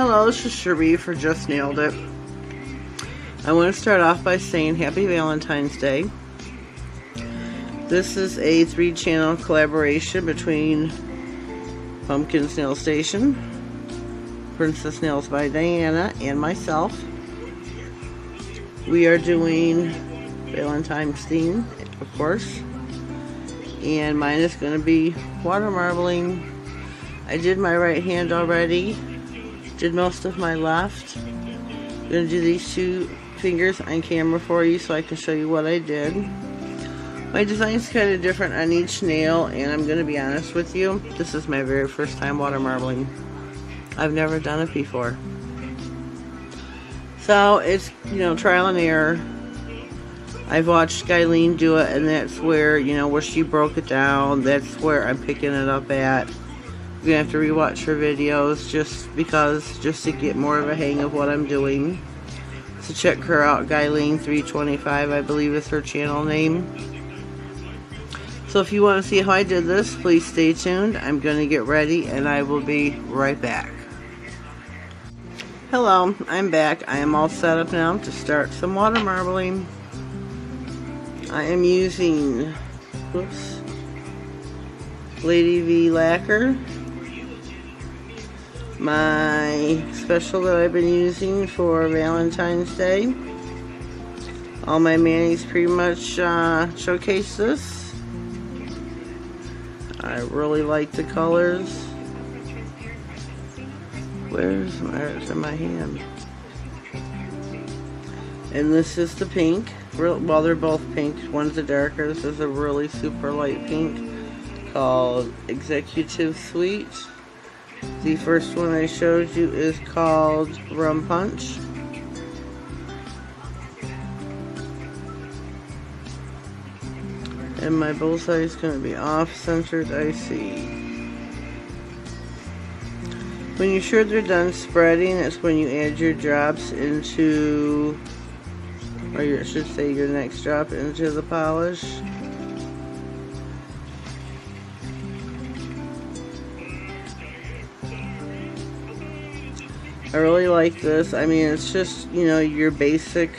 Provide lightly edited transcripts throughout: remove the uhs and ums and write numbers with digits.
Hello, this is Cherie for Just Nailed It. I want to start off by saying Happy Valentine's Day. This is a 3-channel collaboration between Pumpkin's Nail Station, Princess Nails by Diana, and myself. We are doing Valentine's theme, of course, and mine is going to be water marbling. I did my right hand already, did most of my left. I'm going to do these 2 fingers on camera for you so I can show you what I did. My design is kind of different on each nail, and I'm going to be honest with you, this is my very first time water marbling. I've never done it before. So it's, you know, trial and error. I've watched Skyline do it, and that's where, you know, where she broke it down. That's where I'm picking it up at. I'm gonna have to rewatch her videos just to get more of a hang of what I'm doing. So check her out, Guyleen325, I believe is her channel name. So if you want to see how I did this, please stay tuned. I'm gonna get ready and I will be right back. Hello, I'm back. I am all set up now to start some water marbling. I am using Lady V lacquer. My special that I've been using for Valentine's Day. All my manis pretty much showcase this. I really like the colors. Where's my hand? And this is the pink. Well, they're both pink. One's a darker. This is a really super light pink called Executive Sweet. The first one I showed you is called Rum Punch. And my bullseye is going to be off-centered, I see. When you're sure they're done spreading, that's when you add your drops into, or I should say your next drop into the polish. I really like this. I mean, it's just, you know, your basic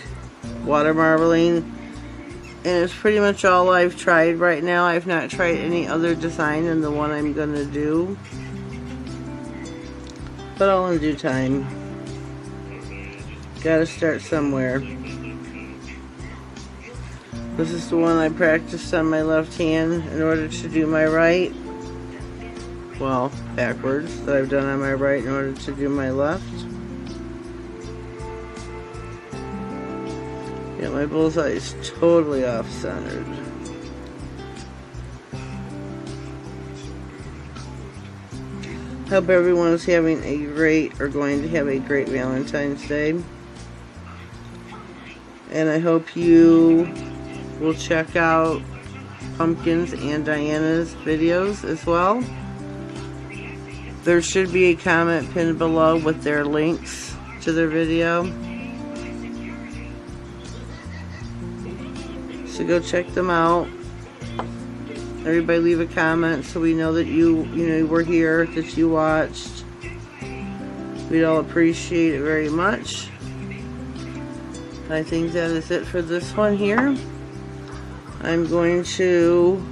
water marbling, and it's pretty much all I've tried right now. I've not tried any other design than the one I'm gonna do, but all in due time. Gotta start somewhere. This is the one I practiced on my left hand in order to do my right. Well, backwards, that I've done on my right in order to do my left. Yeah, my bullseye is totally off-centered. Hope everyone is having a great, or going to have a great Valentine's Day. And I hope you will check out Pumpkin's and Diana's videos as well. There should be a comment pinned below with their links to their video. So go check them out. Everybody leave a comment so we know that you were here, that you watched. We'd all appreciate it very much. I think that is it for this one here. I'm going to,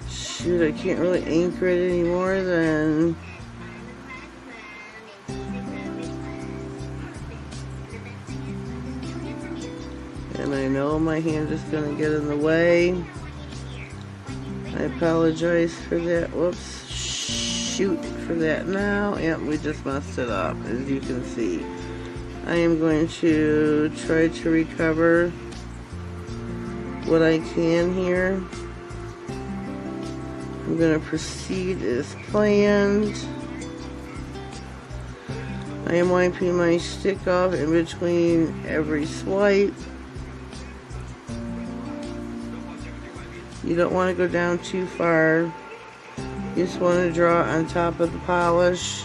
shoot, I can't really anchor it any more than, and I know my hand is going to get in the way. I apologize for that. Whoops. Shoot for that now. Yep, we just messed it up, as you can see. I am going to try to recover what I can here. I'm going to proceed as planned. I am wiping my stick off in between every swipe. You don't want to go down too far. You just want to draw on top of the polish.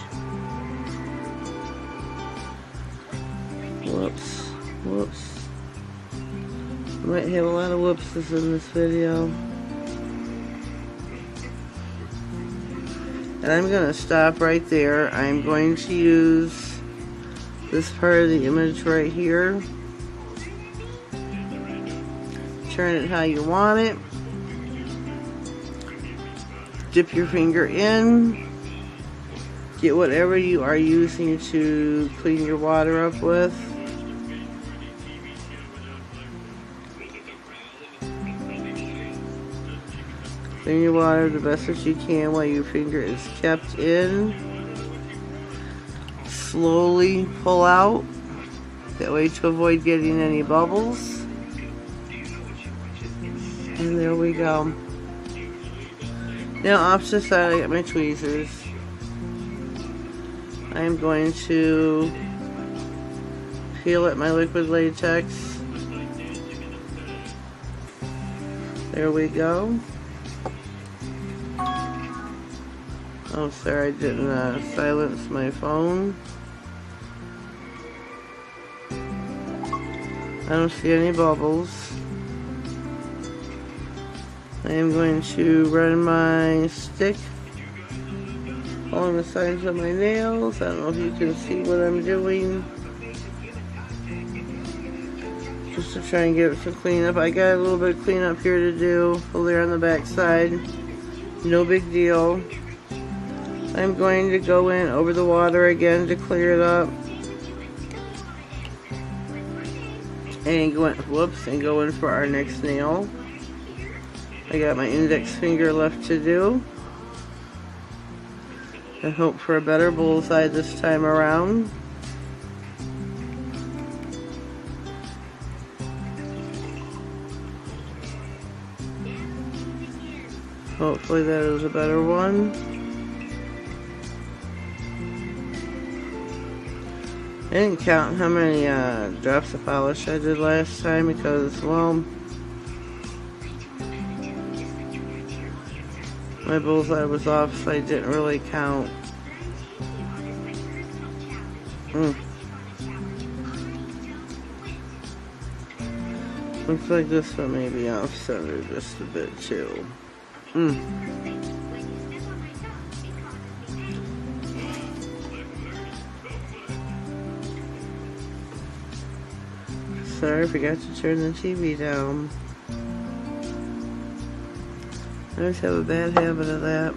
Whoops, whoops. I might have a lot of whoopses in this video. And I'm going to stop right there. I'm going to use this part of the image right here. Turn it how you want it. Dip your finger in. Get whatever you are using to clean your water up with. Clean your water the best that you can while your finger is kept in. Slowly pull out, that way to avoid getting any bubbles. And there we go. Now off to the side, I got my tweezers. I'm going to peel at my liquid latex. There we go. Oh, sorry, I didn't silence my phone. I don't see any bubbles. I am going to run my stick along the sides of my nails. I don't know if you can see what I'm doing. Just to try and get some cleanup. I got a little bit of cleanup here to do over there on the back side. No big deal. I'm going to go in over the water again to clear it up. And go in for our next nail. I got my index finger left to do. I hope for a better bullseye this time around. Hopefully that is a better one. I didn't count how many drops of polish I did last time because, well, my bullseye was off, so I didn't really count. Looks like this one may be off center just a bit too. Sorry, I forgot to turn the TV down. I always have a bad habit of that.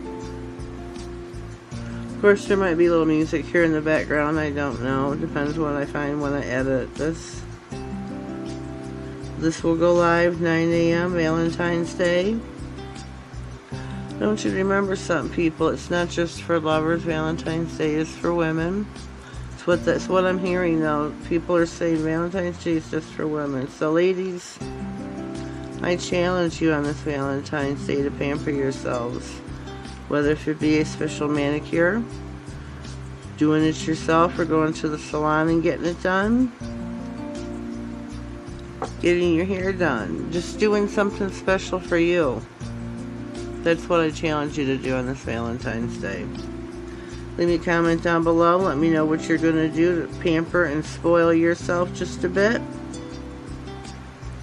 Of course, there might be a little music here in the background. I don't know. It depends what I find when I edit this. This will go live 9 a.m. Valentine's Day. Don't you remember something, people? It's not just for lovers. Valentine's Day is for women. That's what I'm hearing though. People are saying Valentine's Day is just for women. So ladies, I challenge you on this Valentine's Day to pamper yourselves. Whether it should be a special manicure, doing it yourself, or going to the salon and getting it done, getting your hair done, just doing something special for you. That's what I challenge you to do on this Valentine's Day. Leave me a comment down below. Let me know what you're going to do to pamper and spoil yourself just a bit.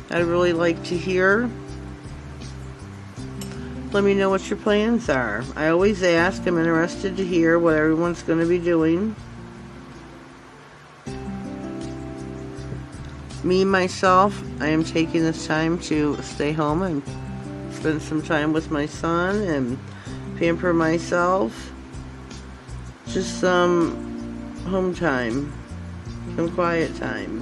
I'd really like to hear. Let me know what your plans are. I always ask. I'm interested to hear what everyone's going to be doing. Me, myself, I am taking this time to stay home and spend some time with my son and pamper myself. Just some home time, some quiet time.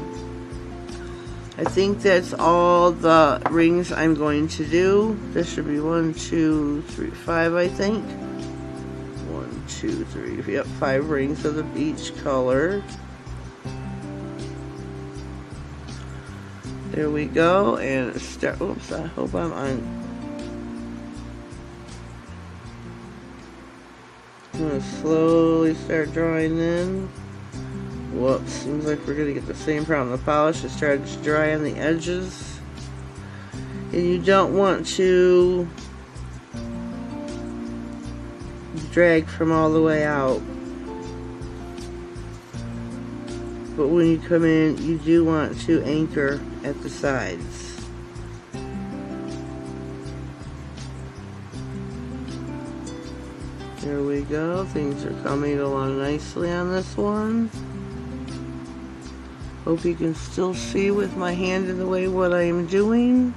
I think that's all the rings I'm going to do. There should be 1, 2, 3, 5, I think. 1, 2, 3, yep, 5 rings of the beach color. There we go, and start, oops, I hope I'm on. I'm going to slowly start drawing in. Whoops, seems like we're going to get the same problem. The polish is starting to dry on the edges. And you don't want to drag from all the way out. But when you come in, you do want to anchor at the sides. There we go. Things are coming along nicely on this one. Hope you can still see with my hand in the way what I am doing.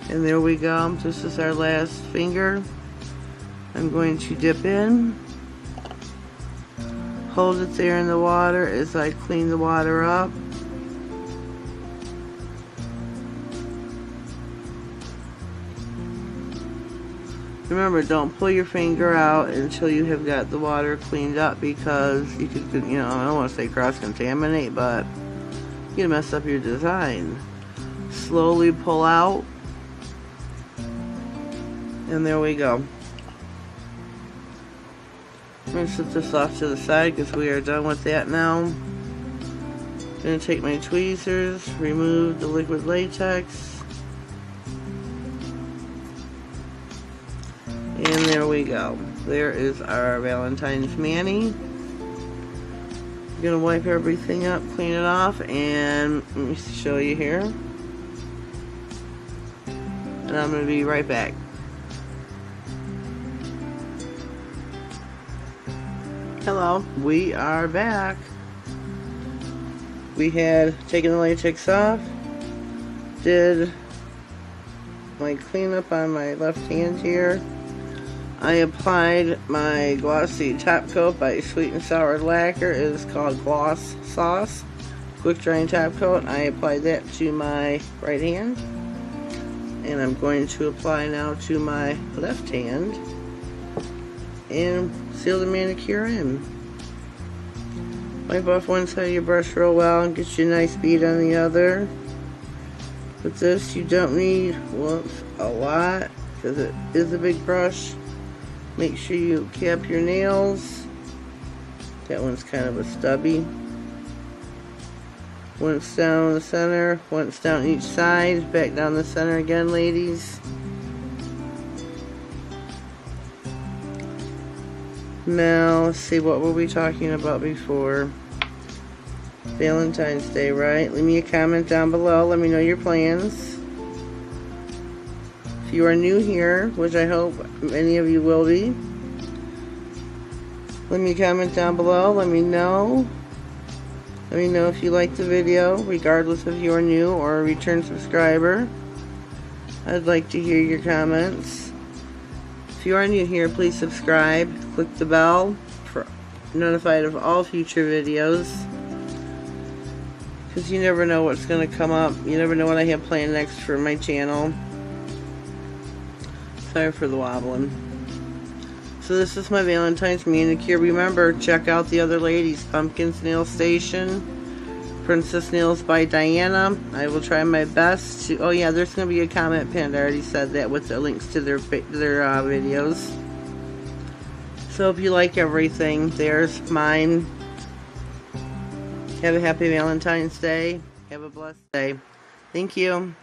And there we go. This is our last finger. I'm going to dip in. Hold it there in the water as I clean the water up. Remember, don't pull your finger out until you have got the water cleaned up, because you could, you know, I don't want to say cross-contaminate, but you can mess up your design. Slowly pull out. And there we go. I'm going to set this off to the side because we are done with that now. I'm going to take my tweezers, remove the liquid latex. And there we go. There is our Valentine's Mani. I'm going to wipe everything up, clean it off, and let me show you here. And I'm going to be right back. Hello, we are back. We had taken the latex off, did my cleanup on my left hand here. I applied my glossy top coat by Sweet and Sour Lacquer. It is called Gloss Sauce Quick Drying Top Coat. I applied that to my right hand, and I'm going to apply now to my left hand and seal the manicure in. Wipe off one side of your brush real well and get you a nice bead on the other. With this, you don't need, a lot, because it is a big brush. Make sure you cap your nails. That one's kind of a stubby. Once down the center, once down each side, back down the center again, ladies. Now, let's see, what were we talking about before? Valentine's Day, right? Leave me a comment down below. Let me know your plans. If you are new here, which I hope many of you will be, leave me a comment down below. Let me know. Let me know if you like the video, regardless if you are new or a return subscriber. I'd like to hear your comments. If you are new here, please subscribe. Click the bell for notified of all future videos, because you never know what's going to come up. You never know what I have planned next for my channel. Sorry for the wobbling. So this is my Valentine's manicure. Remember, check out the other ladies. Pumpkin's Nail Station, Princess Nails by Diana. I will try my best to... Oh yeah, there's going to be a comment pinned. I already said that, with the links to their videos. So if you like everything, there's mine. Have a happy Valentine's Day. Have a blessed day. Thank you.